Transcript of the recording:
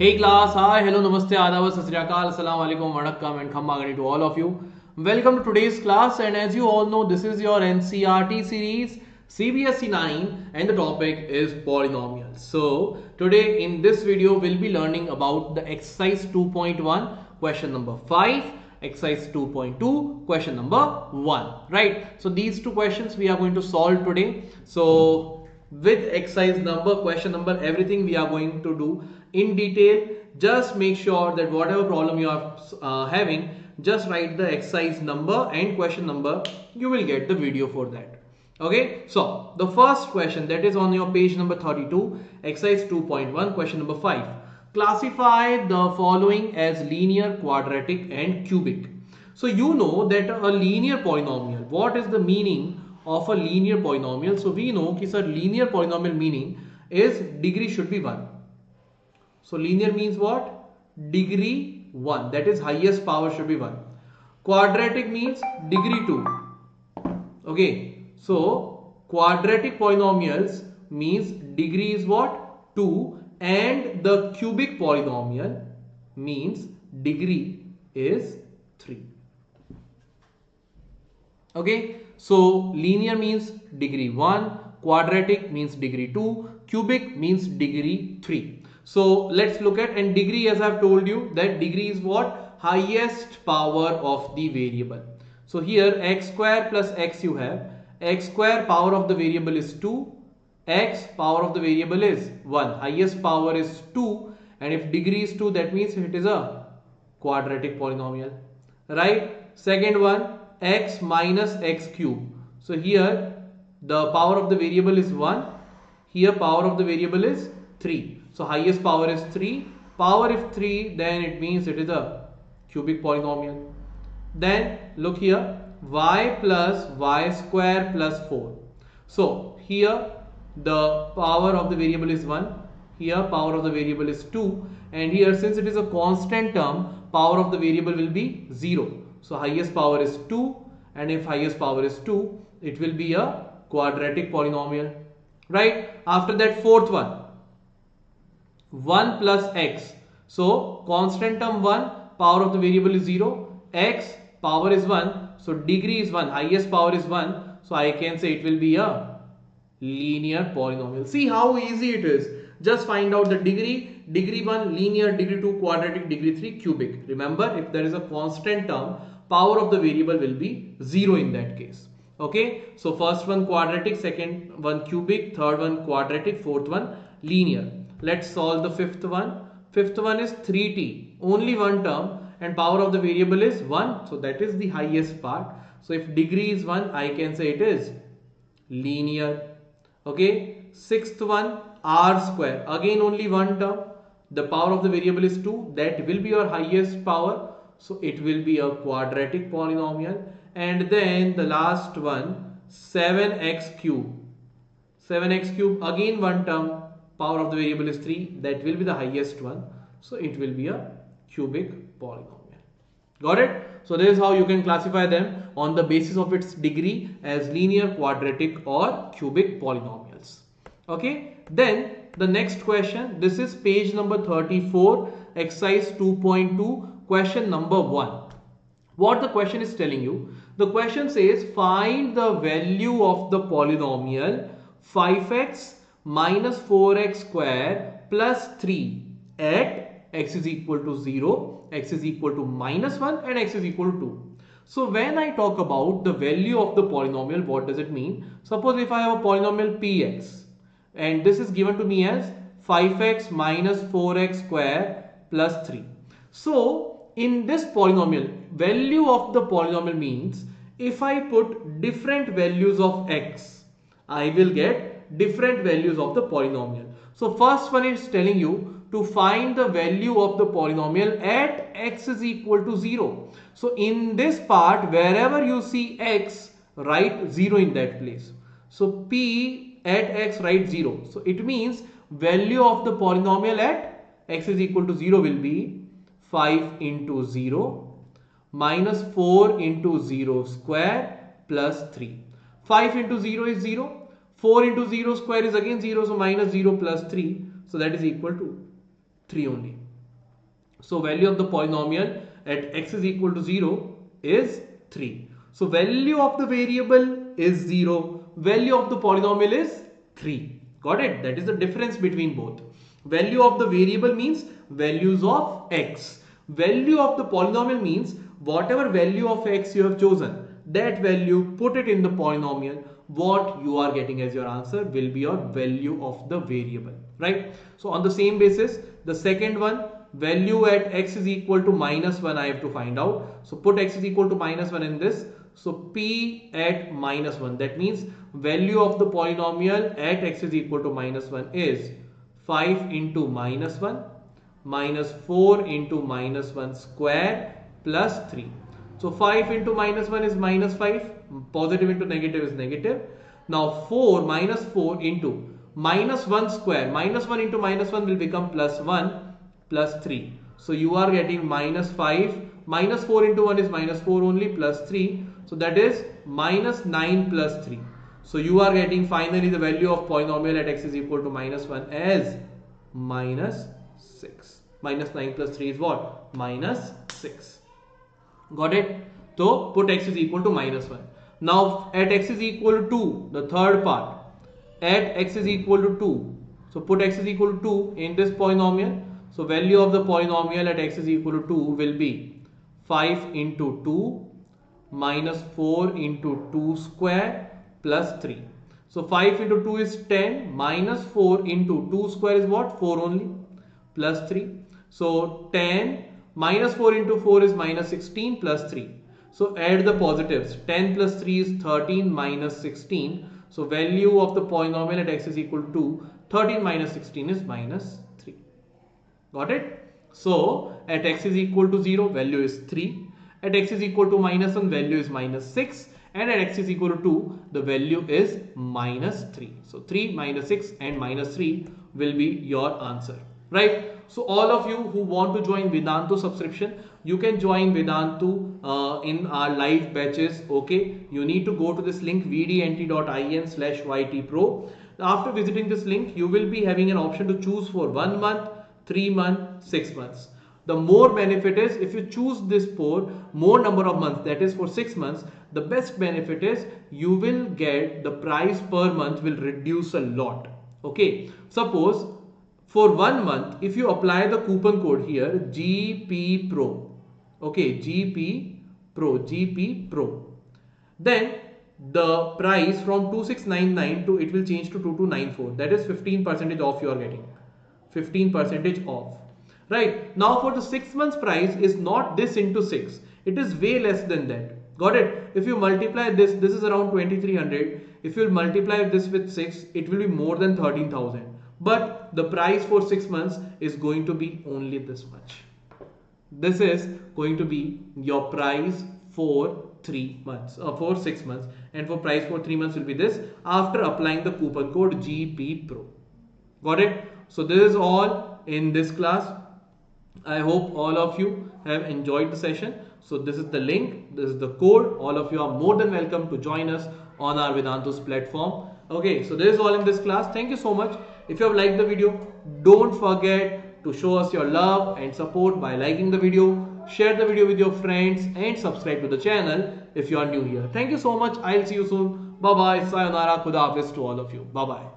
Hey class, hi, hello, namaste, adab, sat sri akal, assalamu alaikum, vanakkam and khammagani to all of you. Welcome to today's class, and as you all know, this is your NCERT series CBSE 9 and the topic is polynomials. So today in this video we'll be learning about the exercise 2.1 question number 5, exercise 2.2 question number 1, right? So these two questions we are going to solve today. So with exercise number, question number, everything we are going to do in detail. Just make sure that whatever problem you are having, just write the exercise number and question number. You will get the video for that. Okay, so the first question that is on your page number 32, exercise 2.1, question number 5. Classify the following as linear, quadratic and cubic. So you know that a linear polynomial, what is the meaning of a linear polynomial? So we know कि sir linear polynomial meaning is degree should be 1. So linear means what? Degree 1, that is highest power should be 1. Quadratic means degree 2. Okay, so quadratic polynomials means degree is what? 2, and the cubic polynomial means degree is 3. Okay, so linear means degree 1, quadratic means degree 2, cubic means degree 3. So let's look at, and degree, as I've told you, that degree is what? Highest power of the variable. So here x square plus x you have, x square power of the variable is 2, x power of the variable is 1, highest power is 2, and if degree is 2, that means it is a quadratic polynomial, right? Second one, x minus x cube. So here the power of the variable is 1, here power of the variable is 3. So highest power is 3, power if 3, then it means it is a cubic polynomial. Then look here, y plus y square plus 4. So here the power of the variable is 1, here power of the variable is 2, and here since it is a constant term, power of the variable will be 0. So highest power is 2, and if highest power is 2, it will be a quadratic polynomial, right? After that, fourth one, 1 plus x. So constant term 1, power of the variable is 0, x power is 1, so degree is 1, highest power is 1, so I can say it will be a linear polynomial. See how easy it is. Just find out the degree, degree 1 linear, degree 2 quadratic, degree 3 cubic. Remember, if there is a constant term, power of the variable will be 0 in that case. Okay, so first one quadratic, second one cubic, third one quadratic, fourth one linear. Let's solve the fifth one. Fifth one is 3t, only one term, and power of the variable is 1, so that is the highest part. So if degree is 1, I can say it is linear. Okay, sixth one, r square, again only one term, the power of the variable is 2, that will be your highest power, so it will be a quadratic polynomial. And then the last one, 7x cube, 7x cube, again one term, power of the variable is 3, that will be the highest one, so it will be a cubic polynomial. Got it? So this is how you can classify them on the basis of its degree as linear, quadratic or cubic polynomials. Okay, then the next question, this is page number 34, exercise 2.2, question number 1. What the question is telling you? The question says find the value of the polynomial 5x minus 4x square plus 3 at x is equal to 0, x is equal to minus 1 and x is equal to 2. So when I talk about the value of the polynomial, what does it mean? Suppose if I have a polynomial px and this is given to me as 5x minus 4x square plus 3. So in this polynomial, value of the polynomial means if I put different values of x, I will get different values of the polynomial. So first one is telling you to find the value of the polynomial at x is equal to 0. So in this part, wherever you see x, write 0 in that place. So p at x, write 0. So it means value of the polynomial at x is equal to 0 will be 5 into 0 minus 4 into 0 square plus 3. 5 into 0 is 0. 4 into 0 square is again 0, so minus 0 plus 3, so that is equal to 3 only. So value of the polynomial at x is equal to 0 is 3. So value of the variable is 0. Value of the polynomial is 3. Got it? That is the difference between both. Value of the variable means values of x. Value of the polynomial means whatever value of x you have chosen, that value put it in the polynomial. What you are getting as your answer will be your value of the variable, right? So on the same basis, the second one, value at x is equal to -1 I have to find out. So put x is equal to -1 in this. So p at -1, that means value of the polynomial at x is equal to -1 is 5 into -1 minus 4 into -1 square plus 3. So 5 into -1 is -5. Positive into negative is negative. Now 4 minus 4 into -1 square. -1 into -1 will become +1 plus 3. So you are getting -5. -4 into 1 is -4 only, plus 3. So that is -9 plus 3. So you are getting finally the value of polynomial at x is equal to -1 as -6. -9 plus 3 is what? -6. Got it? So put x is equal to -1. Now at x is equal to 2, the third part, at x is equal to 2. So put x is equal to 2 in this polynomial. So value of the polynomial at x is equal to 2 will be 5 into 2 minus 4 into 2 square plus 3. So 5 into 2 is 10, minus 4 into 2 square is what? 4 only, plus 3. So 10 minus 4 into 4 is -16 plus 3. So add the positives. 10 plus 3 is 13 minus 16. So value of the polynomial at x is equal to 13 minus 16 is -3. Got it? So at x is equal to 0, value is 3. At x is equal to -1, value is -6. And at x is equal to 2, the value is -3. So 3 minus 6 and -3 will be your answer. Right? So all of you who want to join Vedantu subscription, you can join Vedantu in our live batches. Okay, you need to go to this link vdnt.in/ytpro. After visiting this link, you will be having an option to choose for 1 month, 3 months, 6 months. The more benefit is if you choose this for more number of months, that is for 6 months, the best benefit is you will get the price per month will reduce a lot. Okay, suppose for 1 month, if you apply the coupon code here, GP Pro, okay, GP Pro, then the price from 2699 to it will change to 2294. That is 15% off you are getting. 15% off. Right. Now for the 6 months price is not this into 6. It is way less than that. Got it? If you multiply this is around 2300. If you multiply this with 6, it will be more than 13,000. But the price for 6 months is going to be only this much. This is going to be your price for 3 months for 6 months, and for price for 3 months will be this after applying the coupon code GP Pro. Got it? So this is all in this class. I hope all of you have enjoyed the session. So this is the link, this is the code. All of you are more than welcome to join us on our Vedantu's platform. Okay, so this is all in this class. Thank you so much. If you have liked the video, don't forget to show us your love and support by liking the video, share the video with your friends and subscribe to the channel if you are new here. Thank you so much. I'll see you soon. Bye bye. Sayonara. Khuda Hafiz to all of you. Bye bye.